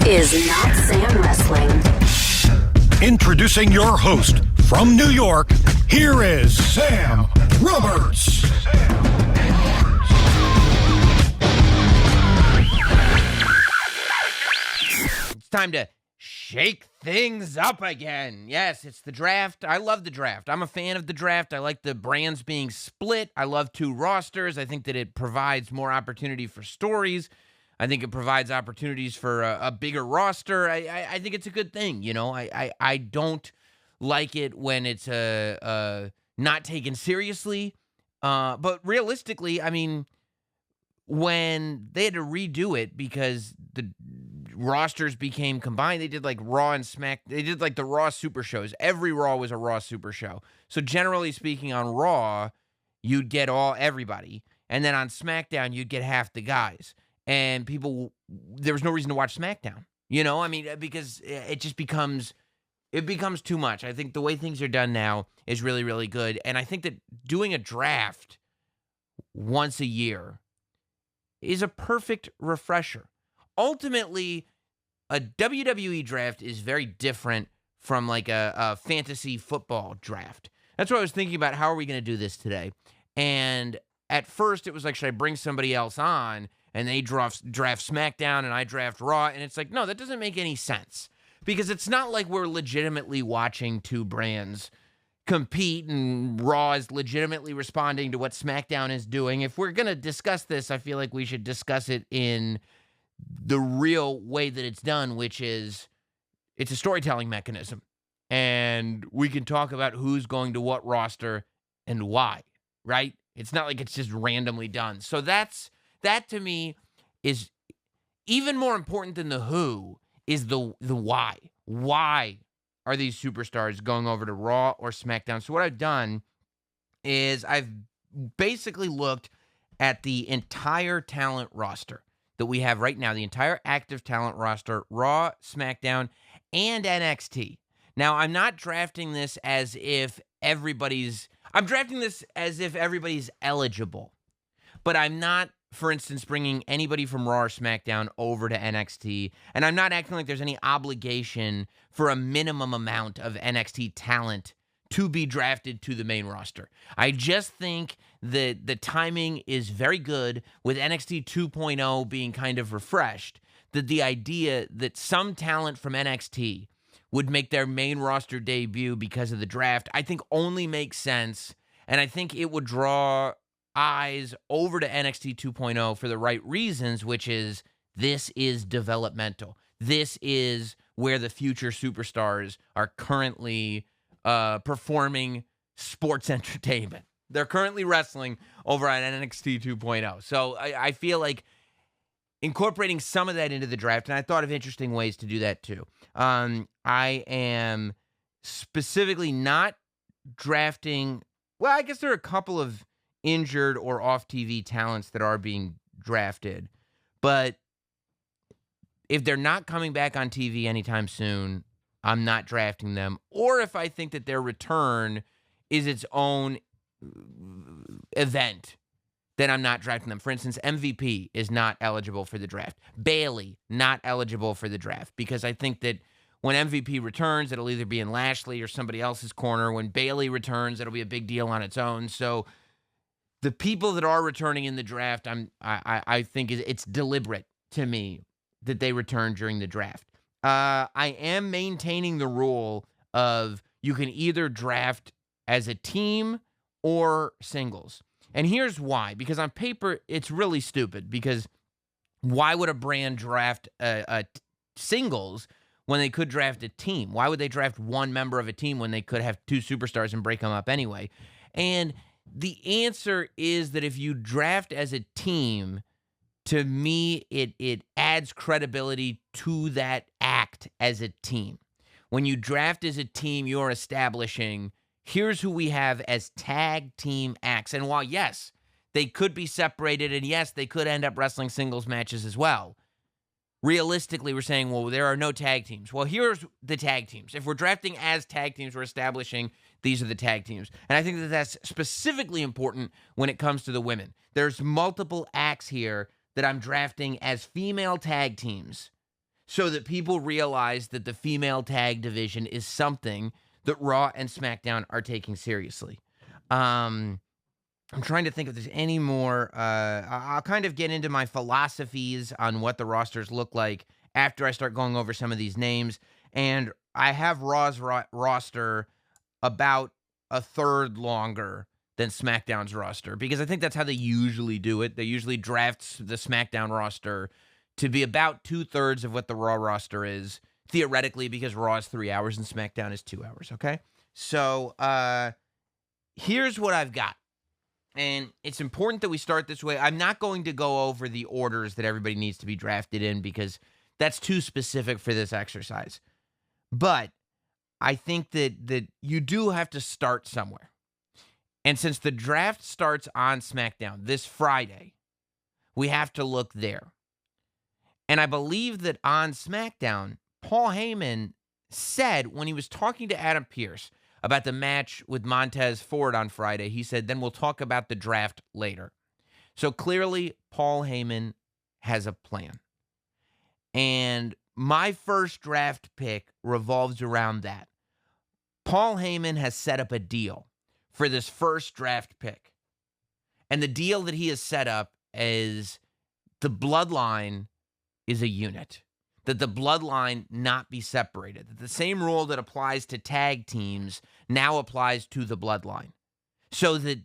is Notsam Wrestling. Introducing your host from New York, here is Sam Roberts. It's time to shake things up again. Yes, it's the draft. I love the draft. I'm a fan of the draft. I like the brands being split. I love two rosters. I think that it provides more opportunity for stories. I think it provides opportunities for a bigger roster. I think it's a good thing. You know, I don't like it when it's not taken seriously. But realistically, I mean, when they had to redo it because the rosters became combined, they did like Raw and Smack. They did like the Raw Super Shows. Every Raw was a Raw Super Show. So generally speaking, on Raw, you'd get everybody. And then on SmackDown, you'd get half the guys. And there was no reason to watch SmackDown. You know, I mean, because it just becomes too much. I think the way things are done now is really, really good. And I think that doing a draft once a year is a perfect refresher. Ultimately, a WWE draft is very different from like a fantasy football draft. That's what I was thinking about. How are we going to do this today? And at first, it was like, should I bring somebody else on? And they draft SmackDown and I draft Raw. And it's like, no, that doesn't make any sense. Because it's not like we're legitimately watching two brands compete and Raw is legitimately responding to what SmackDown is doing. If we're going to discuss this, I feel like we should discuss it in the real way that it's done, which is it's a storytelling mechanism. And we can talk about who's going to what roster and why, right? It's not like it's just randomly done. So that to me is even more important than the who is the why. Why are these superstars going over to Raw or SmackDown? So what I've done is I've basically looked at the entire talent roster that we have right now, the entire active talent roster, Raw, SmackDown, and NXT. Now, I'm not drafting this as if everybody's eligible, but I'm not, for instance, bringing anybody from Raw or SmackDown over to NXT, and I'm not acting like there's any obligation for a minimum amount of NXT talent to be drafted to the main roster. I just think that the timing is very good with NXT 2.0 being kind of refreshed, that the idea that some talent from NXT would make their main roster debut because of the draft, I think only makes sense, and I think it would draw eyes over to NXT 2.0 for the right reasons, which is this is developmental. This is where the future superstars are currently performing sports entertainment. They're currently wrestling over on NXT 2.0. So I feel like incorporating some of that into the draft, and I thought of interesting ways to do that too. I am specifically not drafting, well, I guess there are a couple of injured or off-TV talents that are being drafted, but if they're not coming back on TV anytime soon, I'm not drafting them. Or if I think that their return is its own event, then I'm not drafting them. For instance, MVP is not eligible for the draft. Bayley, not eligible for the draft, because I think that when MVP returns, it'll either be in Lashley or somebody else's corner. When Bayley returns, it'll be a big deal on its own. So the people that are returning in the draft, I think it's deliberate to me that they return during the draft. I am maintaining the rule of you can either draft as a team or singles. And here's why. Because on paper, it's really stupid. Because why would a brand draft a singles when they could draft a team? Why would they draft one member of a team when they could have two superstars and break them up anyway? And the answer is that if you draft as a team, to me, it adds credibility to that act as a team. When you draft as a team, you're establishing, here's who we have as tag team acts. And while, yes, they could be separated, and yes, they could end up wrestling singles matches as well, realistically, we're saying, well, there are no tag teams. Well, here's the tag teams. If we're drafting as tag teams, we're establishing these are the tag teams. And I think that that's specifically important when it comes to the women. There's multiple acts here that I'm drafting as female tag teams. so that people realize that the female tag division is something that Raw and SmackDown are taking seriously. I'm trying to think if there's any more. I'll kind of get into my philosophies on what the rosters look like after I start going over some of these names. And I have Raw's roster about a third longer than SmackDown's roster, because I think that's how they usually do it. They usually draft the SmackDown roster to be about 2/3 of what the Raw roster is, theoretically, because Raw is 3 hours and SmackDown is 2 hours, okay? So here's what I've got. And it's important that we start this way. I'm not going to go over the orders that everybody needs to be drafted in, because that's too specific for this exercise. But I think that you do have to start somewhere. And since the draft starts on SmackDown this Friday, we have to look there. And I believe that on SmackDown, Paul Heyman said, when he was talking to Adam Pearce about the match with Montez Ford on Friday, he said, then we'll talk about the draft later. So clearly, Paul Heyman has a plan. And my first draft pick revolves around that. Paul Heyman has set up a deal for this first draft pick. And the deal that he has set up is the bloodline is a unit, that the bloodline not be separated, that the same rule that applies to tag teams now applies to the bloodline, so that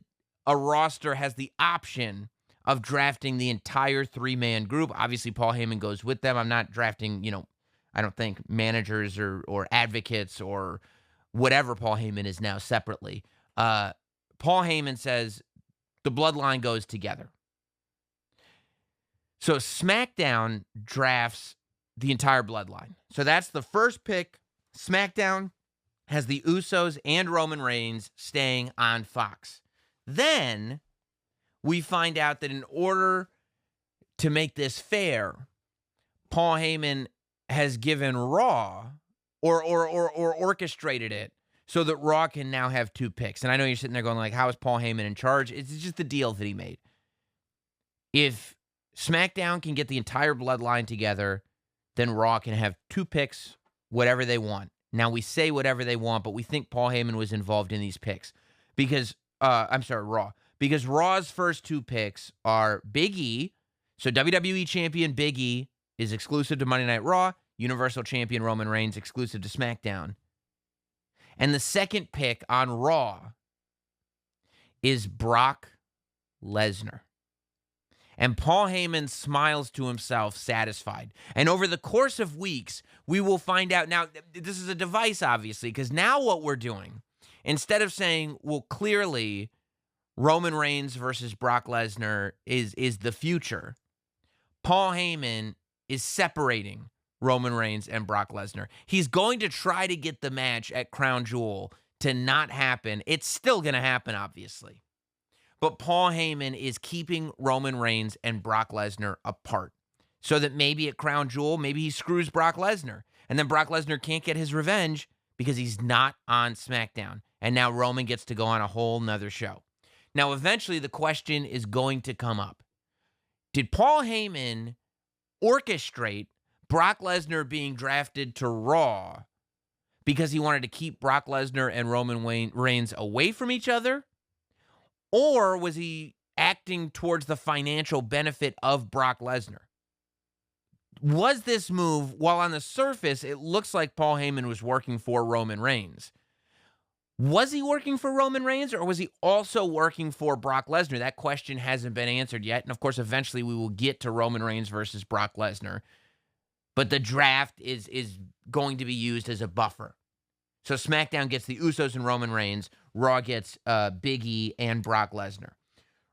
a roster has the option of drafting the entire three-man group. Obviously, Paul Heyman goes with them. I'm not drafting, I don't think managers or advocates or whatever Paul Heyman is now separately. Paul Heyman says the bloodline goes together. So SmackDown drafts the entire bloodline. So that's the first pick. SmackDown has the Usos and Roman Reigns staying on Fox. Then we find out that in order to make this fair, Paul Heyman has given Raw or orchestrated it so that Raw can now have 2 picks. And I know you're sitting there going like, how is Paul Heyman in charge? It's just the deal that he made. If SmackDown can get the entire bloodline together, then Raw can have 2 picks, whatever they want. Now, we say whatever they want, but we think Paul Heyman was involved in these picks. Because, Raw. Because Raw's first 2 picks are Big E. So WWE Champion Big E is exclusive to Monday Night Raw. Universal Champion Roman Reigns exclusive to SmackDown. And the second pick on Raw is Brock Lesnar. And Paul Heyman smiles to himself, satisfied. And over the course of weeks, we will find out. Now, this is a device, obviously, because now what we're doing, instead of saying, well, clearly Roman Reigns versus Brock Lesnar is the future, Paul Heyman is separating Roman Reigns and Brock Lesnar. He's going to try to get the match at Crown Jewel to not happen. It's still going to happen, obviously. But Paul Heyman is keeping Roman Reigns and Brock Lesnar apart so that maybe at Crown Jewel, maybe he screws Brock Lesnar. And then Brock Lesnar can't get his revenge because he's not on SmackDown. And now Roman gets to go on a whole nother show. Now, eventually, the question is going to come up. Did Paul Heyman orchestrate Brock Lesnar being drafted to Raw because he wanted to keep Brock Lesnar and Roman Reigns away from each other? Or was he acting towards the financial benefit of Brock Lesnar? Was this move, while on the surface, it looks like Paul Heyman was working for Roman Reigns? Was he working for Roman Reigns, or was he also working for Brock Lesnar? That question hasn't been answered yet. And, of course, eventually we will get to Roman Reigns versus Brock Lesnar. But the draft is going to be used as a buffer. So SmackDown gets the Usos and Roman Reigns. Raw gets Big E and Brock Lesnar.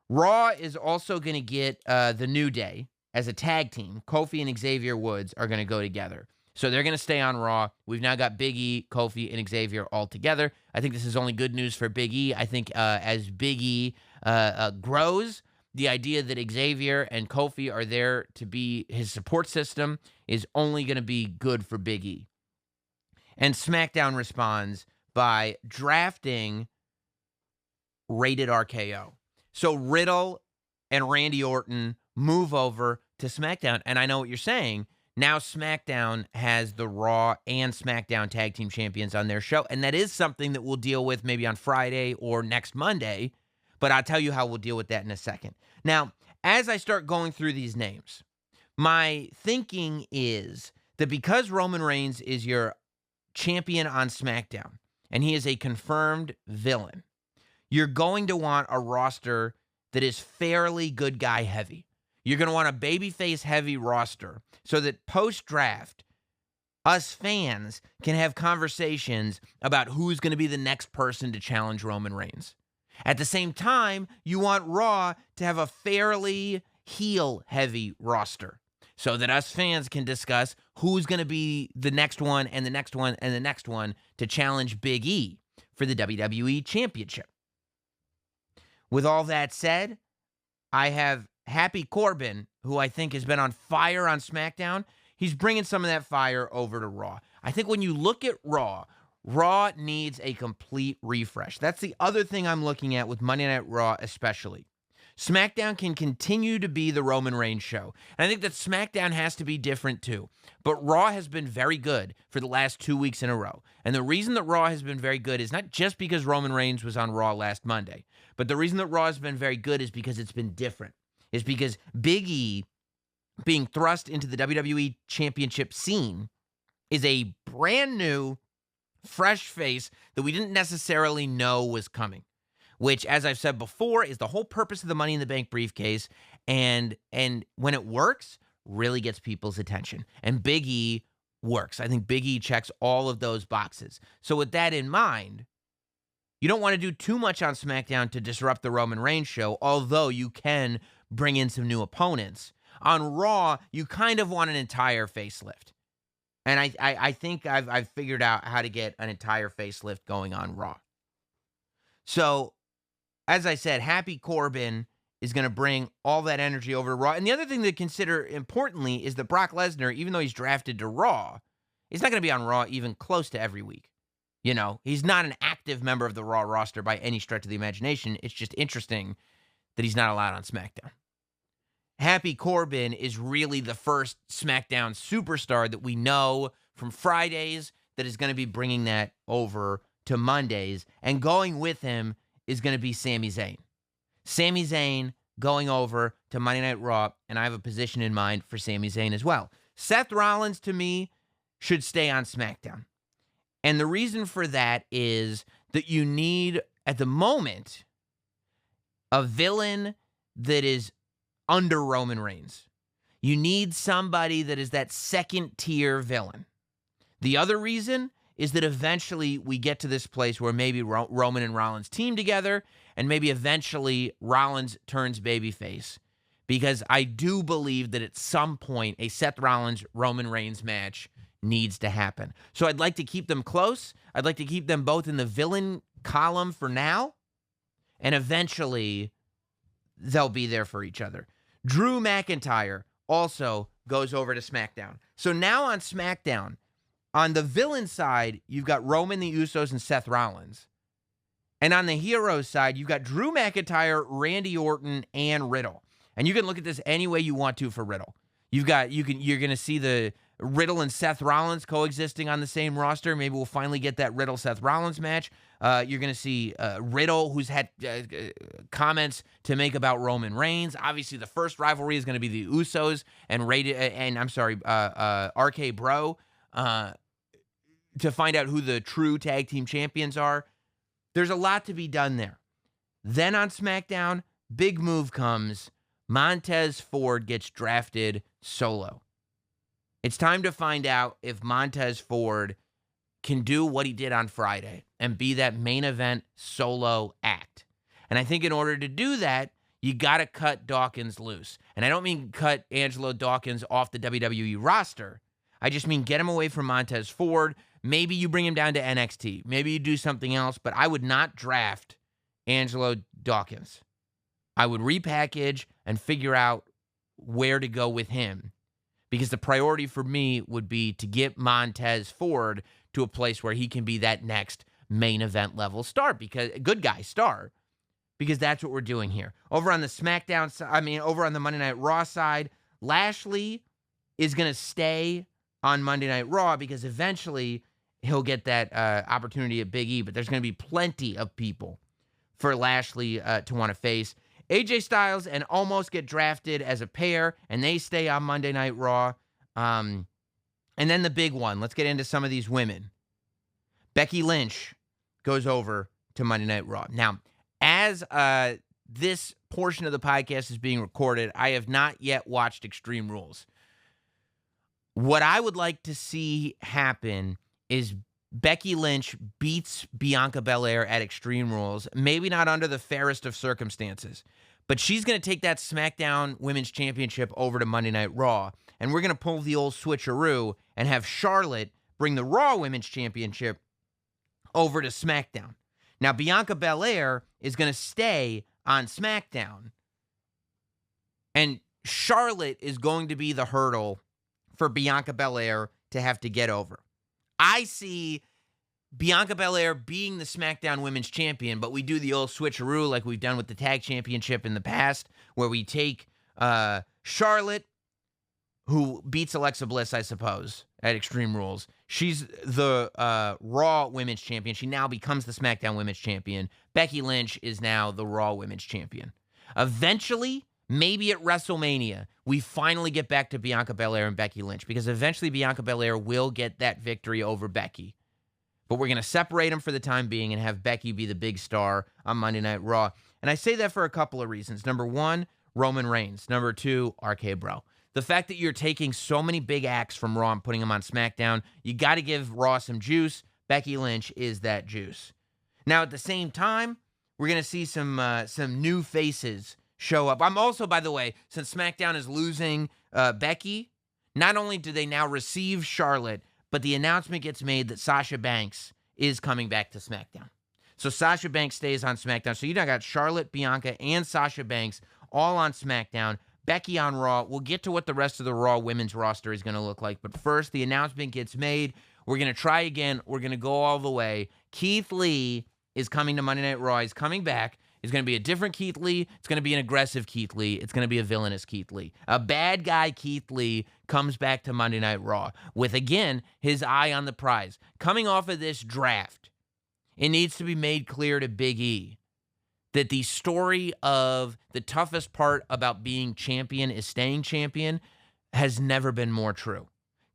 Raw is also going to get the New Day as a tag team. Kofi and Xavier Woods are going to go together. So they're going to stay on Raw. We've now got Big E, Kofi, and Xavier all together. I think this is only good news for Big E. I think as Big E grows, the idea that Xavier and Kofi are there to be his support system is only going to be good for Big E. And SmackDown responds by drafting Rated RKO. So Riddle and Randy Orton move over to SmackDown. And I know what you're saying. Now SmackDown has the Raw and SmackDown tag team champions on their show, and that is something that we'll deal with maybe on Friday or next Monday, but I'll tell you how we'll deal with that in a second. Now, as I start going through these names, my thinking is that because Roman Reigns is your champion on SmackDown, and he is a confirmed villain, you're going to want a roster that is fairly good guy heavy. You're going to want a babyface heavy roster so that post-draft, us fans can have conversations about who's going to be the next person to challenge Roman Reigns. At the same time, you want Raw to have a fairly heel heavy roster so that us fans can discuss who's going to be the next one and the next one and the next one to challenge Big E for the WWE Championship. With all that said, I have Happy Corbin, who I think has been on fire on SmackDown. He's bringing some of that fire over to Raw. I think when you look at Raw, Raw needs a complete refresh. That's the other thing I'm looking at with Monday Night Raw especially. SmackDown can continue to be the Roman Reigns show. And I think that SmackDown has to be different too. But Raw has been very good for the last 2 weeks in a row. And the reason that Raw has been very good is not just because Roman Reigns was on Raw last Monday. But the reason that Raw has been very good is because it's been different. It's because Big E being thrust into the WWE Championship scene is a brand new, fresh face that we didn't necessarily know was coming. Which, as I've said before, is the whole purpose of the Money in the Bank briefcase. And when it works, really gets people's attention. And Big E works. I think Big E checks all of those boxes. So with that in mind, you don't want to do too much on SmackDown to disrupt the Roman Reigns show, although you can bring in some new opponents. On Raw, you kind of want an entire facelift. And I think I've figured out how to get an entire facelift going on Raw. So, as I said, Happy Corbin is going to bring all that energy over to Raw. And the other thing to consider importantly is that Brock Lesnar, even though he's drafted to Raw, he's not going to be on Raw even close to every week. You know, he's not an active member of the Raw roster by any stretch of the imagination. It's just interesting that he's not allowed on SmackDown. Happy Corbin is really the first SmackDown superstar that we know from Fridays that is going to be bringing that over to Mondays. And going with him is going to be Sami Zayn. Sami Zayn going over to Monday Night Raw, and I have a position in mind for Sami Zayn as well. Seth Rollins, to me, should stay on SmackDown. And the reason for that is that you need, at the moment, a villain that is under Roman Reigns. You need somebody that is that second-tier villain. The other reason is that eventually we get to this place where maybe Roman and Rollins team together, and maybe eventually Rollins turns babyface. Because I do believe that at some point, a Seth Rollins-Roman Reigns match needs to happen. So I'd like to keep them close. I'd like to keep them both in the villain column for now, and eventually they'll be there for each other. Drew McIntyre also goes over to SmackDown. So now on SmackDown, on the villain side, you've got Roman, the Usos, and Seth Rollins. And on the heroes side, you've got Drew McIntyre, Randy Orton, and Riddle. And you can look at this any way you want to for Riddle. You're going to see the Riddle and Seth Rollins coexisting on the same roster. Maybe we'll finally get that Riddle-Seth Rollins match. You're going to see Riddle, who's had comments to make about Roman Reigns. Obviously, the first rivalry is going to be the Usos and RK Bro to find out who the true tag team champions are. There's a lot to be done there. Then on SmackDown, big move comes. Montez Ford gets drafted solo. It's time to find out if Montez Ford can do what he did on Friday and be that main event solo act. And I think in order to do that, you got to cut Dawkins loose. And I don't mean cut Angelo Dawkins off the WWE roster. I just mean get him away from Montez Ford. Maybe you bring him down to NXT. Maybe you do something else, but I would not draft Angelo Dawkins. I would repackage and figure out where to go with him, because the priority for me would be to get Montez Ford to a place where he can be that next main event level star, because good guy star, because that's what we're doing here. Over on the SmackDown side, over on the Monday Night Raw side, Lashley is going to stay on Monday Night Raw because eventually he'll get that opportunity at Big E, but there's going to be plenty of people for Lashley to want to face. AJ Styles and Omos get drafted as a pair, and they stay on Monday Night Raw. And then the big one. Let's get into some of these women. Becky Lynch goes over to Monday Night Raw. Now, as this portion of the podcast is being recorded, I have not yet watched Extreme Rules. What I would like to see happen is Becky Lynch beats Bianca Belair at Extreme Rules, maybe not under the fairest of circumstances, but she's going to take that SmackDown Women's Championship over to Monday Night Raw, and we're going to pull the old switcheroo and have Charlotte bring the Raw Women's Championship over to SmackDown. Now, Bianca Belair is going to stay on SmackDown, and Charlotte is going to be the hurdle for Bianca Belair to have to get over. I see Bianca Belair being the SmackDown Women's Champion, but we do the old switcheroo like we've done with the Tag Championship in the past, where we take Charlotte, who beats Alexa Bliss, I suppose, at Extreme Rules. She's the Raw Women's Champion. She now becomes the SmackDown Women's Champion. Becky Lynch is now the Raw Women's Champion. Eventually, maybe at WrestleMania, we finally get back to Bianca Belair and Becky Lynch, because eventually Bianca Belair will get that victory over Becky. But we're going to separate them for the time being and have Becky be the big star on Monday Night Raw. And I say that for a couple of reasons. Number one, Roman Reigns. Number two, RK Bro. The fact that you're taking so many big acts from Raw and putting them on SmackDown, you got to give Raw some juice. Becky Lynch is that juice. Now, at the same time, we're going to see some new faces show up. I'm also, by the way, since SmackDown is losing Becky, not only do they now receive Charlotte, but the announcement gets made that Sasha Banks is coming back to SmackDown. So Sasha Banks stays on SmackDown. So you now got Charlotte, Bianca, and Sasha Banks all on SmackDown. Becky on Raw. We'll get to what the rest of the Raw women's roster is going to look like. But first, the announcement gets made. We're going to try again. We're going to go all the way. Keith Lee is coming to Monday Night Raw. He's coming back. It's going to be a different Keith Lee. It's going to be an aggressive Keith Lee. It's going to be a villainous Keith Lee. A bad guy Keith Lee comes back to Monday Night Raw with, again, his eye on the prize. Coming off of this draft, it needs to be made clear to Big E that the story of the toughest part about being champion is staying champion has never been more true.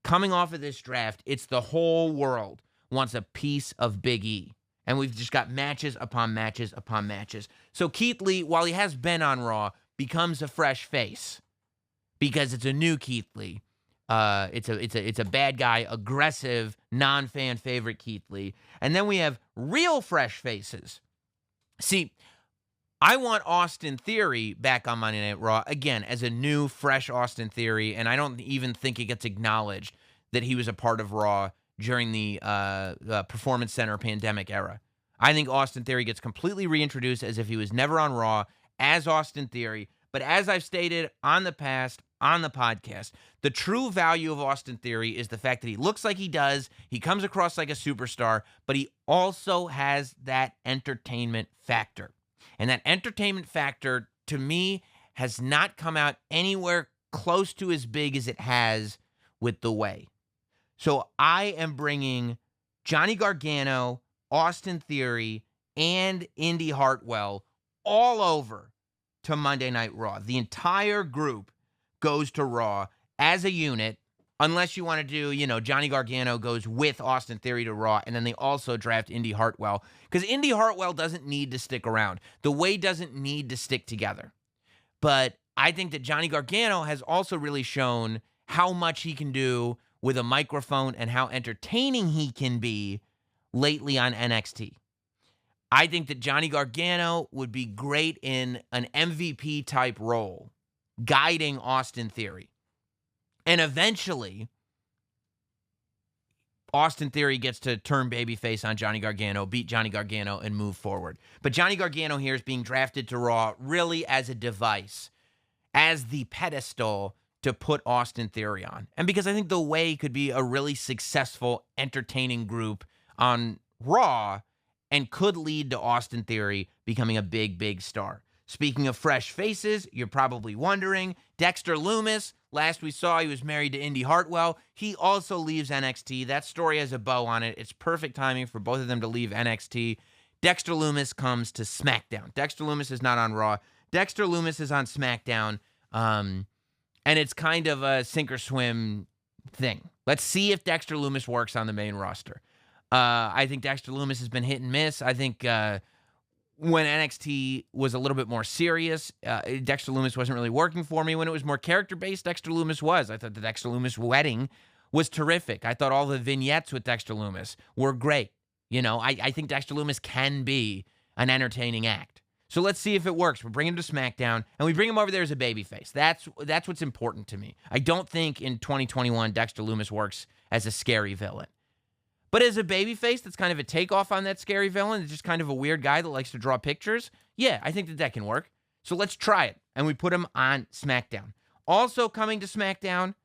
Coming off of this draft, it's the whole world wants a piece of Big E. And we've just got matches upon matches upon matches. So Keith Lee, while he has been on Raw, becomes a fresh face because it's a new Keith Lee. It's a bad guy, aggressive, non-fan favorite Keith Lee. And then we have real fresh faces. See, I want Austin Theory back on Monday Night Raw, again, as a new, fresh Austin Theory, and I don't even think it gets acknowledged that he was a part of Raw during the Performance Center pandemic era. I think Austin Theory gets completely reintroduced as if he was never on Raw as Austin Theory. But as I've stated on the past, on the podcast, the true value of Austin Theory is the fact that he looks like he does, he comes across like a superstar, but he also has that entertainment factor. And that entertainment factor, to me, has not come out anywhere close to as big as it has with The Way. So I am bringing Johnny Gargano, Austin Theory, and Indy Hartwell all over to Monday Night Raw. The entire group goes to Raw as a unit, unless you want to do, Johnny Gargano goes with Austin Theory to Raw, and then they also draft Indy Hartwell, because Indy Hartwell doesn't need to stick around. The Way doesn't need to stick together. But I think that Johnny Gargano has also really shown how much he can do with a microphone and how entertaining he can be lately on NXT. I think that Johnny Gargano would be great in an MVP type role, guiding Austin Theory. And eventually, Austin Theory gets to turn babyface on Johnny Gargano, beat Johnny Gargano, and move forward. But Johnny Gargano here is being drafted to Raw really as a device, as the pedestal to put Austin Theory on. And because I think The Way could be a really successful, entertaining group on Raw and could lead to Austin Theory becoming a big, big star. Speaking of fresh faces, you're probably wondering, Dexter Lumis, last we saw he was married to Indy Hartwell. He also leaves NXT. That story has a bow on it. It's perfect timing for both of them to leave NXT. Dexter Lumis comes to SmackDown. Dexter Lumis is not on Raw. Dexter Lumis is on SmackDown. And it's kind of a sink or swim thing. Let's see if Dexter Lumis works on the main roster. I think Dexter Lumis has been hit and miss. I think when NXT was a little bit more serious, Dexter Lumis wasn't really working for me. When it was more character-based, Dexter Lumis was. I thought the Dexter Lumis wedding was terrific. I thought all the vignettes with Dexter Lumis were great. You know, I think Dexter Lumis can be an entertaining act. So let's see if it works. We bring him to SmackDown, and we bring him over there as a babyface. That's what's important to me. I don't think in 2021 Dexter Lumis works as a scary villain. But as a babyface that's kind of a takeoff on that scary villain, it's just kind of a weird guy that likes to draw pictures, yeah, I think that can work. So let's try it. And we put him on SmackDown. Also coming to SmackDown,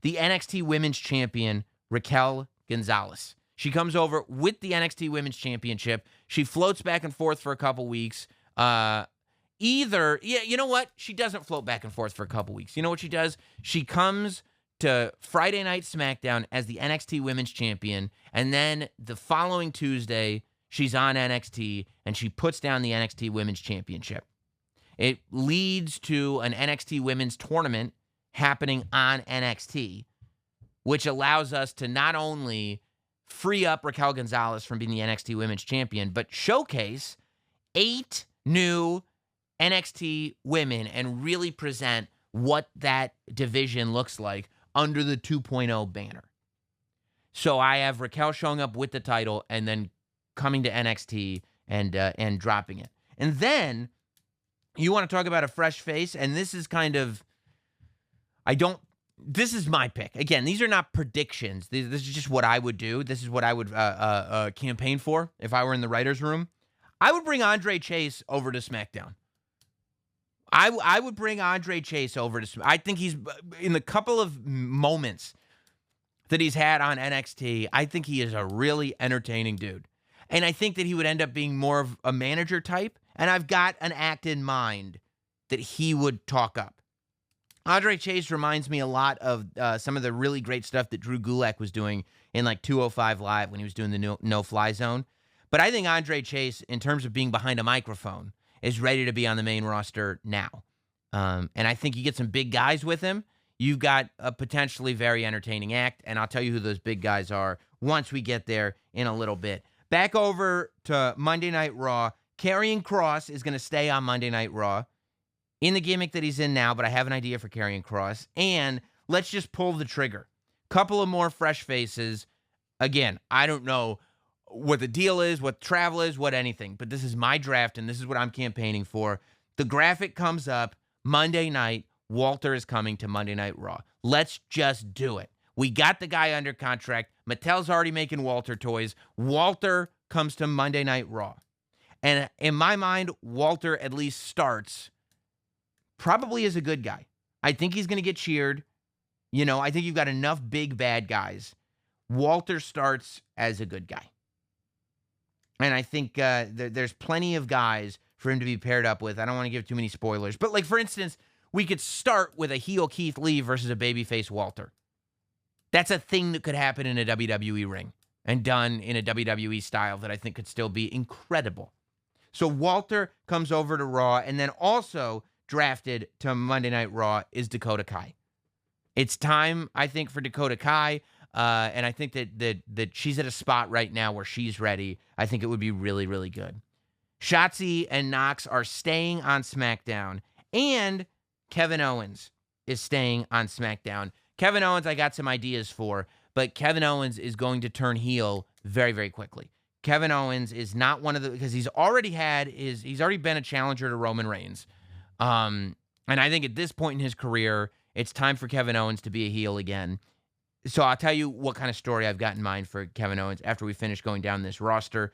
the NXT Women's Champion, Raquel Gonzalez. She comes over with the NXT Women's Championship. She floats back and forth for a couple weeks. You know what? She doesn't float back and forth for a couple weeks. You know what she does? She comes to Friday Night SmackDown as the NXT Women's Champion, and then the following Tuesday, she's on NXT, and she puts down the NXT Women's Championship. It leads to an NXT Women's Tournament happening on NXT, which allows us to not only free up Raquel Gonzalez from being the NXT Women's Champion, but showcase 8 new NXT women and really present what that division looks like under the 2.0 banner. So I have Raquel showing up with the title and then coming to NXT and dropping it. And then you want to talk about a fresh face, and this is kind of, this is my pick. Again, these are not predictions. This is just what I would do. This is what I would campaign for if I were in the writer's room. I would bring Andre Chase over to SmackDown. I would bring Andre Chase over to. I think he's in the couple of moments that he's had on NXT. I think he is a really entertaining dude, and I think that he would end up being more of a manager type. And I've got an act in mind that he would talk up. Andre Chase reminds me a lot of some of the really great stuff that Drew Gulak was doing in like 205 Live when he was doing the no-fly zone. But I think Andre Chase, in terms of being behind a microphone, is ready to be on the main roster now. And I think you get some big guys with him. You've got a potentially very entertaining act, and I'll tell you who those big guys are once we get there in a little bit. Back over to Monday Night Raw. Karrion Kross is going to stay on Monday Night Raw in the gimmick that he's in now, but I have an idea for Karrion Kross. And let's just pull the trigger. Couple of more fresh faces. Again, I don't know what the deal is, what travel is, what anything. But this is my draft, and this is what I'm campaigning for. The graphic comes up Monday night. Walter is coming to Monday Night Raw. Let's just do it. We got the guy under contract. Mattel's already making Walter toys. Walter comes to Monday Night Raw. And in my mind, Walter at least starts probably as a good guy. I think he's going to get cheered. You know, I think you've got enough big bad guys. Walter starts as a good guy. And I think there's plenty of guys for him to be paired up with. I don't want to give too many spoilers. But, like, for instance, we could start with a heel Keith Lee versus a babyface Walter. That's a thing that could happen in a WWE ring and done in a WWE style that I think could still be incredible. So Walter comes over to Raw, and then also drafted to Monday Night Raw is Dakota Kai. It's time, I think, for Dakota Kai. And I think that she's at a spot right now where she's ready. I think it would be really, really good. Shotzi and Knox are staying on SmackDown, and Kevin Owens is staying on SmackDown. Kevin Owens, I got some ideas for, but Kevin Owens is going to turn heel very, very quickly. Kevin Owens is not one of the, because he's already been a challenger to Roman Reigns. And I think at this point in his career, it's time for Kevin Owens to be a heel again. So I'll tell you what kind of story I've got in mind for Kevin Owens after we finish going down this roster.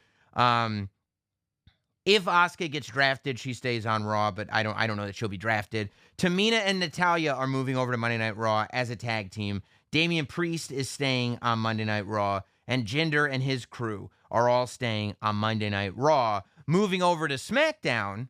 If Asuka gets drafted, she stays on Raw, but I don't know that she'll be drafted. Tamina and Natalya are moving over to Monday Night Raw as a tag team. Damian Priest is staying on Monday Night Raw, and Jinder and his crew are all staying on Monday Night Raw. Moving over to SmackDown,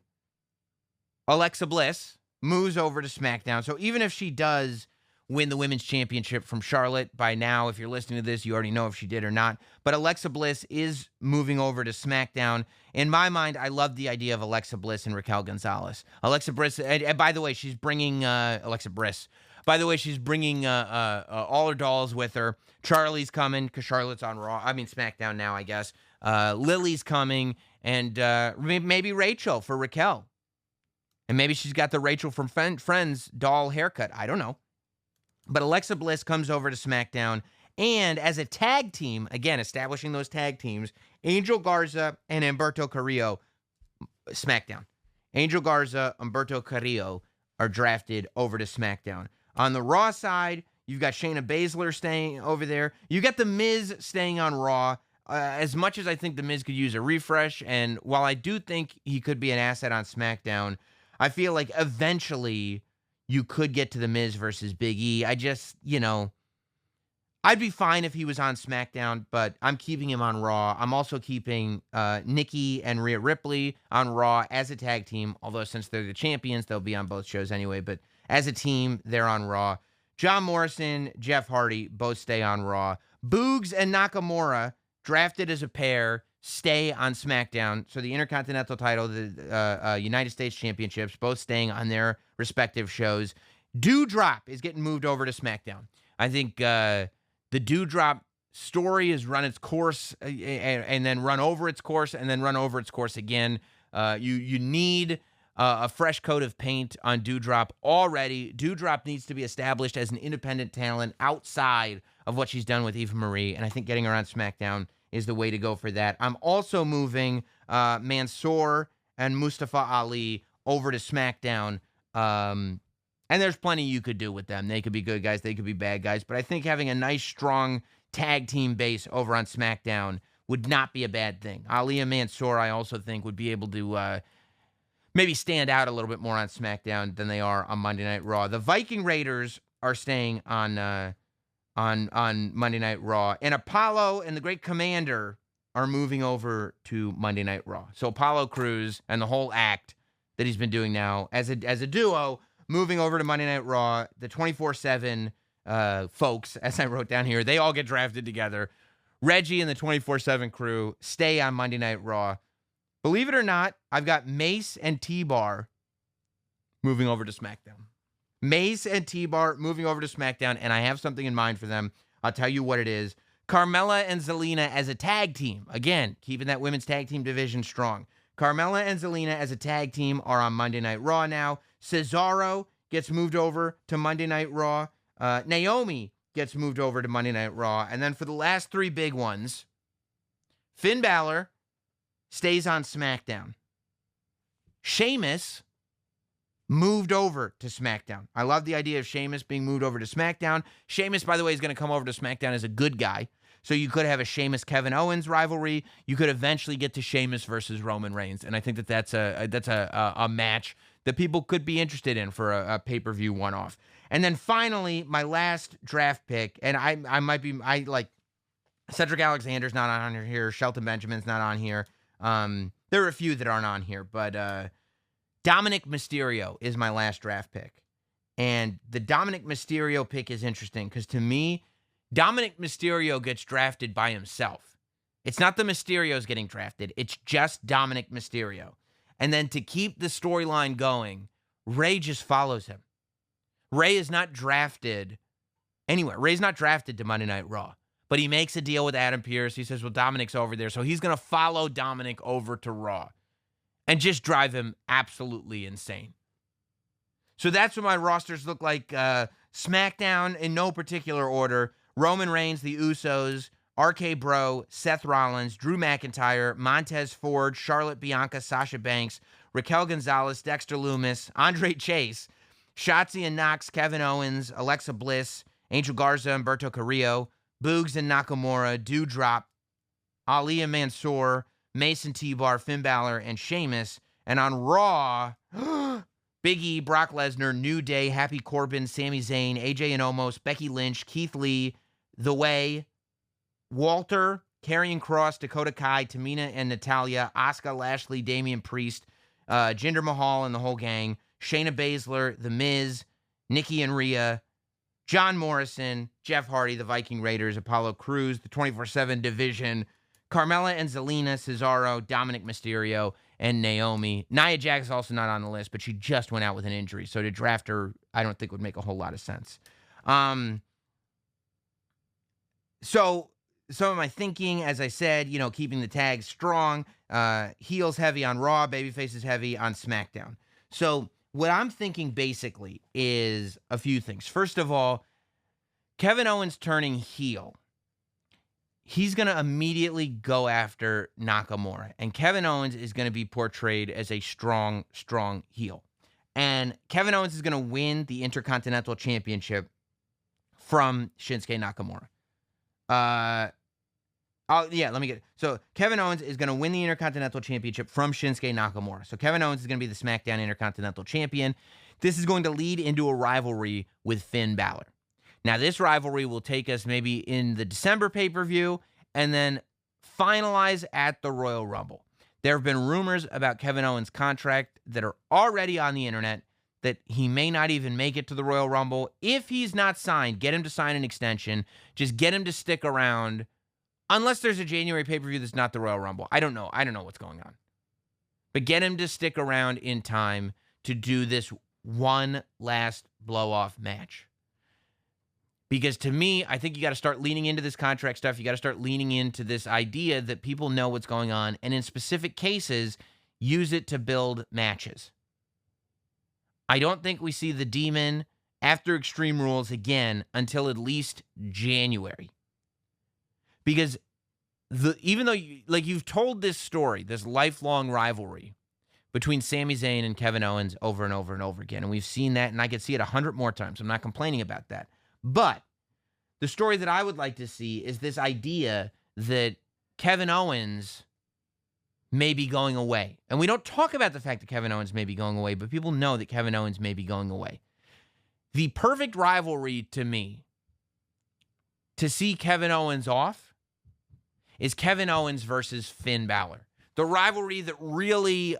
Alexa Bliss moves over to SmackDown. So even if she does win the women's championship from Charlotte, by now, if you're listening to this, you already know if she did or not. But Alexa Bliss is moving over to SmackDown. In my mind, I love the idea of Alexa Bliss and Raquel Gonzalez. Alexa Bliss, and by the way, she's bringing Alexa Bliss. By the way, she's bringing all her dolls with her. Charlie's coming because Charlotte's on SmackDown now, I guess. Lily's coming, and maybe Rachel for Raquel. And maybe she's got the Rachel from Friends doll haircut. I don't know. But Alexa Bliss comes over to SmackDown. And as a tag team, again, establishing those tag teams, Angel Garza and Humberto Carrillo, SmackDown. Angel Garza, Humberto Carrillo are drafted over to SmackDown. On the Raw side, you've got Shayna Baszler staying over there. You got The Miz staying on Raw. As much as I think The Miz could use a refresh, and while I do think he could be an asset on SmackDown, I feel like eventually you could get to The Miz versus Big E. I'd be fine if he was on SmackDown, but I'm keeping him on Raw. I'm also keeping Nikki and Rhea Ripley on Raw as a tag team, although since they're the champions, they'll be on both shows anyway. But as a team, they're on Raw. John Morrison, Jeff Hardy, both stay on Raw. Boogs and Nakamura, drafted as a pair, stay on SmackDown. So the Intercontinental title, the United States Championships, both staying on their respective shows. Doudrop is getting moved over to SmackDown. I think the Doudrop story has run its course and then run over its course and then run over its course again. You need a fresh coat of paint on Doudrop already. Doudrop needs to be established as an independent talent outside of what she's done with Eva Marie, and I think getting her on SmackDown is the way to go for that. I'm also moving Mansoor and Mustafa Ali over to SmackDown. And there's plenty you could do with them. They could be good guys. They could be bad guys. But I think having a nice, strong tag team base over on SmackDown would not be a bad thing. Ali and Mansoor, I also think, would be able to maybe stand out a little bit more on SmackDown than they are on Monday Night Raw. The Viking Raiders are staying on Monday Night Raw. And Apollo and the Great Commander are moving over to Monday Night Raw. So Apollo Crews and the whole act that he's been doing now as a duo, moving over to Monday Night Raw. The 24/7 folks, as I wrote down here, they all get drafted together. Reggie and the 24/7 crew stay on Monday Night Raw. Believe it or not, I've got Mace and T-Bar moving over to SmackDown. Mace and T-Bar moving over to SmackDown, and I have something in mind for them. I'll tell you what it is. Carmella and Zelina as a tag team. Again, keeping that women's tag team division strong. Carmella and Zelina as a tag team are on Monday Night Raw now. Cesaro gets moved over to Monday Night Raw. Naomi gets moved over to Monday Night Raw. And then for the last three big ones, Finn Balor stays on SmackDown. Sheamus moved over to SmackDown. I love the idea of Sheamus being moved over to SmackDown. Sheamus, by the way, is going to come over to SmackDown as a good guy. So you could have a Sheamus-Kevin Owens rivalry. You could eventually get to Sheamus versus Roman Reigns. And I think that's a match that people could be interested in for a pay-per-view one-off. And then finally, my last draft pick, and I like Cedric Alexander's not on here. Shelton Benjamin's not on here. There are a few that aren't on here, but Dominic Mysterio is my last draft pick. And the Dominic Mysterio pick is interesting because to me, Dominic Mysterio gets drafted by himself. It's not the Mysterios getting drafted. It's just Dominic Mysterio. And then to keep the storyline going, Ray just follows him. Ray is not drafted anywhere. Ray's not drafted to Monday Night Raw. But he makes a deal with Adam Pearce. He says, well, Dominic's over there. So he's going to follow Dominic over to Raw and just drive him absolutely insane. So that's what my rosters look like. SmackDown in no particular order. Roman Reigns, the Usos, RK Bro, Seth Rollins, Drew McIntyre, Montez Ford, Charlotte Bianca, Sasha Banks, Raquel Gonzalez, Dexter Lumis, Andre Chase, Shotzi and Knox, Kevin Owens, Alexa Bliss, Angel Garza, Humberto Carrillo, Boogs and Nakamura, Doudrop, Ali and Mansoor, Mason T-Bar, Finn Balor, and Sheamus. And on Raw, Big E, Brock Lesnar, New Day, Happy Corbin, Sami Zayn, AJ and Omos, Becky Lynch, Keith Lee, The Way, Walter, Karrion Kross, Dakota Kai, Tamina and Natalya, Asuka, Lashley, Damian Priest, Jinder Mahal and the whole gang, Shayna Baszler, The Miz, Nikki and Rhea, John Morrison, Jeff Hardy, the Viking Raiders, Apollo Crews, the 24/7 division, Carmella and Zelina, Cesaro, Dominic Mysterio, and Naomi. Nia Jax is also not on the list, but she just went out with an injury, so to draft her, I don't think would make a whole lot of sense. So some of my thinking, as I said, keeping the tags strong, heels heavy on Raw, babyfaces heavy on SmackDown. So what I'm thinking basically is a few things. First of all, Kevin Owens turning heel. He's going to immediately go after Nakamura. And Kevin Owens is going to be portrayed as a strong, strong heel. And Kevin Owens is going to win the Intercontinental Championship from Shinsuke Nakamura. So Kevin Owens is going to win the Intercontinental Championship from Shinsuke Nakamura. So Kevin Owens is going to be the SmackDown Intercontinental Champion. This is going to lead into a rivalry with Finn Balor. Now, this rivalry will take us maybe in the December pay-per-view and then finalize at the Royal Rumble. There have been rumors about Kevin Owens' contract that are already on the internet that he may not even make it to the Royal Rumble. If he's not signed, get him to sign an extension. Just get him to stick around. Unless there's a January pay-per-view that's not the Royal Rumble. I don't know. I don't know what's going on. But get him to stick around in time to do this one last blow-off match. Because to me, I think you got to start leaning into this contract stuff. You got to start leaning into this idea that people know what's going on. And in specific cases, use it to build matches. I don't think we see the Demon after Extreme Rules again until at least January. Because even though you've told this story, this lifelong rivalry between Sami Zayn and Kevin Owens over and over and over again, and we've seen that, and I could see it 100 more times. I'm not complaining about that. But the story that I would like to see is this idea that Kevin Owens may be going away. And we don't talk about the fact that Kevin Owens may be going away, but people know that Kevin Owens may be going away. The perfect rivalry to me to see Kevin Owens off is Kevin Owens versus Finn Balor. The rivalry that really,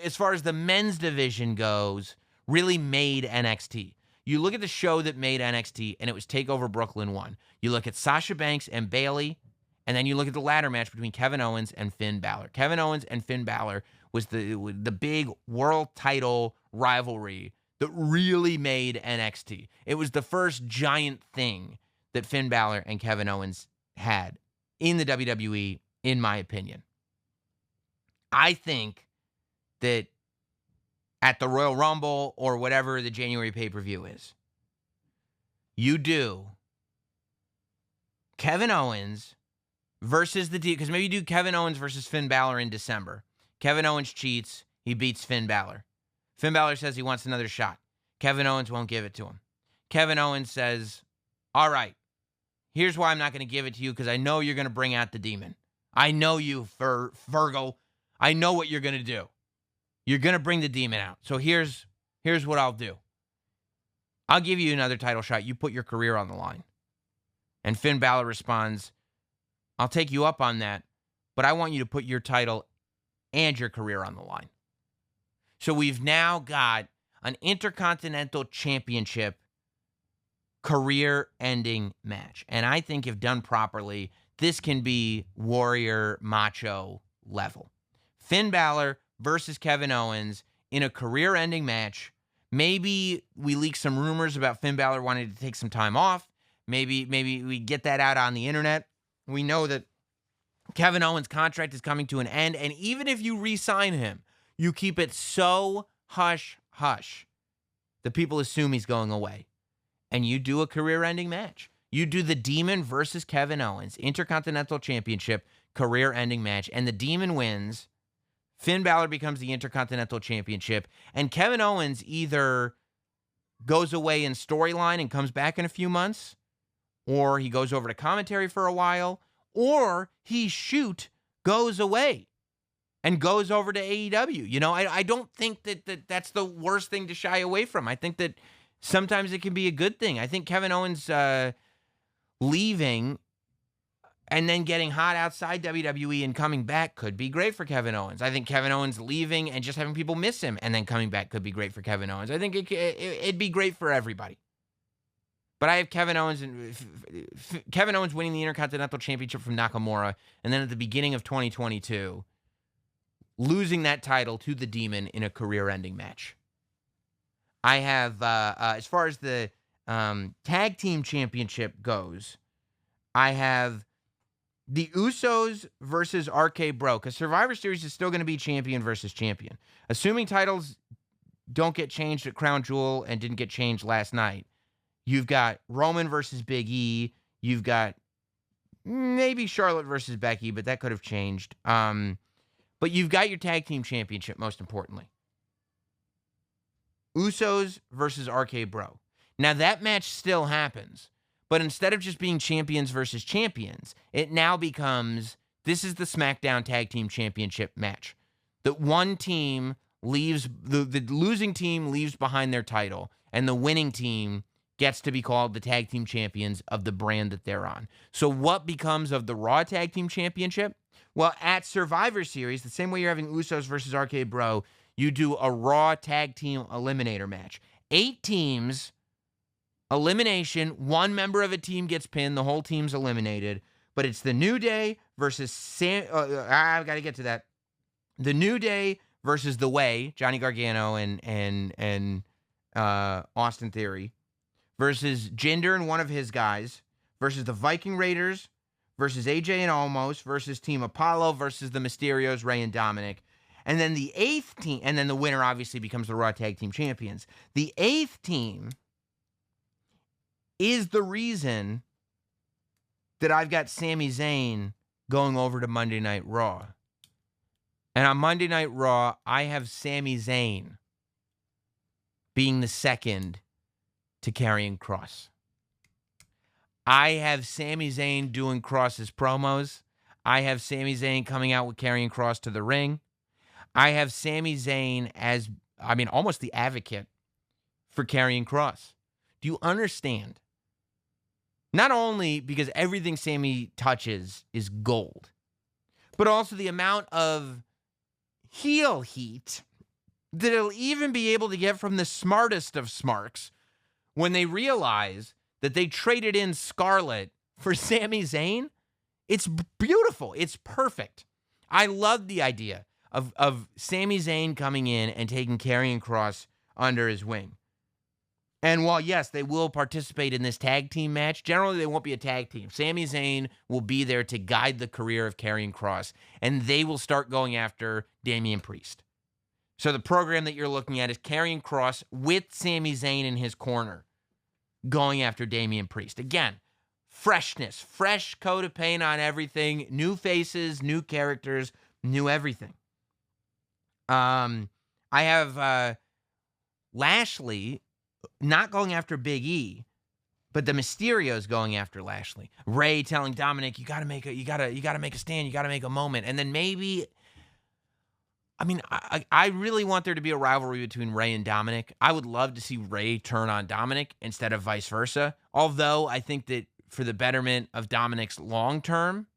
as far as the men's division goes, really made NXT. You look at the show that made NXT, and it was TakeOver Brooklyn 1. You look at Sasha Banks and Bayley, and then you look at the ladder match between Kevin Owens and Finn Balor. Kevin Owens and Finn Balor was the big world title rivalry that really made NXT. It was the first giant thing that Finn Balor and Kevin Owens had in the WWE, in my opinion. I think that at the Royal Rumble or whatever the January pay-per-view is, you do Kevin Owens versus because maybe you do Kevin Owens versus Finn Balor in December. Kevin Owens cheats. He beats Finn Balor. Finn Balor says he wants another shot. Kevin Owens won't give it to him. Kevin Owens says, all right, here's why I'm not going to give it to you, because I know you're going to bring out the Demon. I know you, Fergal. I know what you're going to do. You're going to bring the Demon out. So here's what I'll do. I'll give you another title shot. You put your career on the line. And Finn Balor responds, I'll take you up on that, but I want you to put your title and your career on the line. So we've now got an Intercontinental Championship career-ending match. And I think if done properly, this can be Warrior Macho level. Finn Balor versus Kevin Owens in a career-ending match. Maybe we leak some rumors about Finn Balor wanting to take some time off. Maybe we get that out on the internet. We know that Kevin Owens' contract is coming to an end, and even if you re-sign him, you keep it so hush-hush that people assume he's going away. And you do a career-ending match. You do the Demon versus Kevin Owens, Intercontinental Championship, career-ending match, and the Demon wins. Finn Balor becomes the Intercontinental Championship, and Kevin Owens either goes away in storyline and comes back in a few months, or he goes over to commentary for a while, or he goes away and goes over to AEW. You know, I don't think that's the worst thing to shy away from. I think that sometimes it can be a good thing. I think Kevin Owens leaving, And then getting hot outside WWE and coming back could be great for Kevin Owens. I think Kevin Owens leaving and just having people miss him and then coming back could be great for Kevin Owens. I think it'd be great for everybody. But I have Kevin Owens winning the Intercontinental Championship from Nakamura, and then at the beginning of 2022, losing that title to the Demon in a career-ending match. I have, as far as the Tag Team Championship goes, I have the Usos versus RK Bro, because Survivor Series is still going to be champion versus champion. Assuming titles don't get changed at Crown Jewel and didn't get changed last night, you've got Roman versus Big E. You've got maybe Charlotte versus Becky, but that could have changed. But you've got your Tag Team Championship, most importantly. Usos versus RK Bro. Now, that match still happens. But instead of just being champions versus champions, it now becomes, this is the Smackdown Tag Team Championship match. That one team leaves, the losing team leaves behind their title, and the winning team gets to be called the Tag Team Champions of the brand that they're on. So what becomes of the Raw Tag Team Championship? Well, at Survivor Series, the same way you're having Usos versus RK Bro, you do a Raw Tag Team Eliminator match. 8 teams, elimination, one member of a team gets pinned, the whole team's eliminated, but it's the New Day versus I've got to get to that. The New Day versus The Way, Johnny Gargano and Austin Theory, versus Jinder and one of his guys, versus the Viking Raiders, versus AJ and Omos, versus Team Apollo, versus the Mysterios, Rey and Dominic. And then the 8th team, and then the winner obviously becomes the Raw Tag Team Champions. The 8th team is the reason that I've got Sami Zayn going over to Monday Night Raw. And on Monday Night Raw, I have Sami Zayn being the second to Karrion Kross. I have Sami Zayn doing Kross's promos. I have Sami Zayn coming out with Karrion Kross to the ring. I have Sami Zayn as, almost the advocate for Karrion Kross. Do you understand? Not only because everything Sami touches is gold, but also the amount of heel heat that he'll even be able to get from the smartest of smarks when they realize that they traded in Scarlett for Sami Zayn. It's beautiful. It's perfect. I love the idea of Sami Zayn coming in and taking Karrion Kross under his wing. And while, yes, they will participate in this tag team match, generally they won't be a tag team. Sami Zayn will be there to guide the career of Karrion Kross, and they will start going after Damian Priest. So the program that you're looking at is Karrion Kross with Sami Zayn in his corner, going after Damian Priest. Again, freshness, fresh coat of paint on everything, new faces, new characters, new everything. I have Lashley not going after Big E, but the Mysterios going after Lashley. Ray telling Dominic, you gotta make a stand, you gotta make a moment. And then maybe, I really want there to be a rivalry between Ray and Dominic. I would love to see Ray turn on Dominic instead of vice versa. Although I think that for the betterment of Dominic's long term,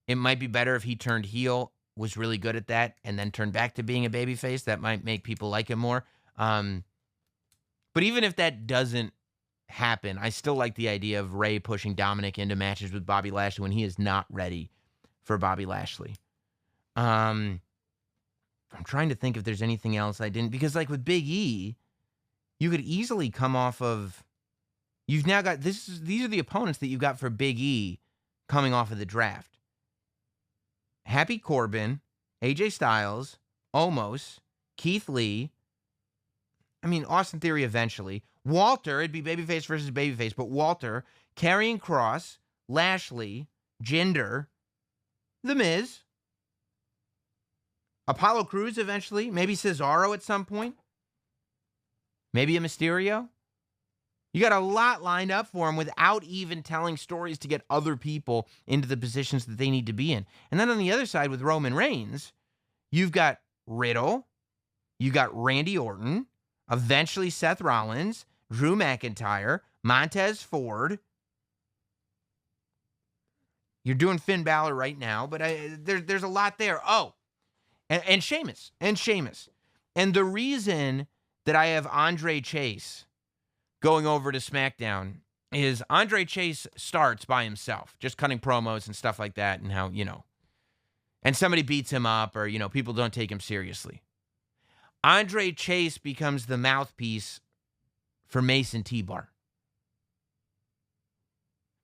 it might be better if he turned heel, was really good at that, and then turned back to being a babyface. That might make people like him more. But even if that doesn't happen, I still like the idea of Ray pushing Dominic into matches with Bobby Lashley when he is not ready for Bobby Lashley. I'm trying to think if there's anything else I didn't, because like with Big E, you could easily come off of, you've now got, these are the opponents that you've got for Big E coming off of the draft. Happy Corbin, AJ Styles, Omos, Keith Lee, Austin Theory eventually. Walter, it'd be babyface versus babyface, but Walter, Karrion Kross, Lashley, Jinder, The Miz, Apollo Crews eventually, maybe Cesaro at some point, maybe a Mysterio. You got a lot lined up for him without even telling stories to get other people into the positions that they need to be in. And then on the other side with Roman Reigns, you've got Riddle, you got Randy Orton, eventually Seth Rollins, Drew McIntyre, Montez Ford. You're doing Finn Balor right now, but there's a lot there. Oh, and Sheamus. And the reason that I have Andre Chase going over to SmackDown is Andre Chase starts by himself, just cutting promos and stuff like that, and how, and somebody beats him up, or, people don't take him seriously. Andre Chase becomes the mouthpiece for Mason T-Bar.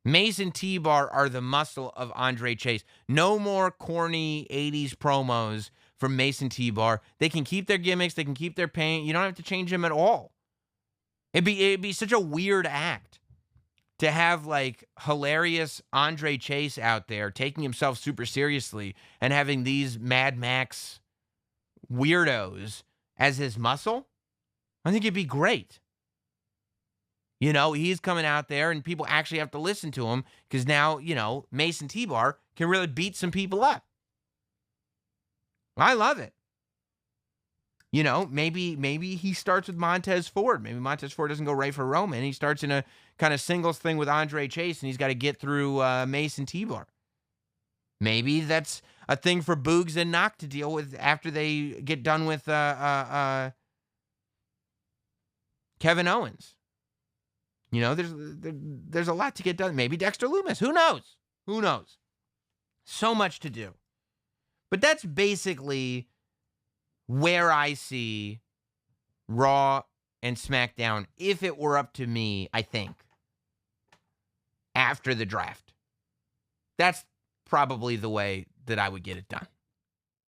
Mason T-Bar are the muscle of Andre Chase. No more corny 80s promos from Mason T-Bar. They can keep their gimmicks. They can keep their paint. You don't have to change them at all. It'd be such a weird act to have, like, hilarious Andre Chase out there taking himself super seriously and having these Mad Max weirdos as his muscle. I think it'd be great. He's coming out there and people actually have to listen to him because now, Mason T-Bar can really beat some people up. I love it. Maybe he starts with Montez Ford. Maybe Montez Ford doesn't go right for Roman. He starts in a kind of singles thing with Andre Chase, and he's got to get through Mason T-Bar. Maybe that's a thing for Boogs and Knock to deal with after they get done with Kevin Owens. There's a lot to get done. Maybe Dexter Lumis. Who knows? So much to do. But that's basically where I see Raw and SmackDown, if it were up to me, I think, after the draft. That's probably the way that I would get it done.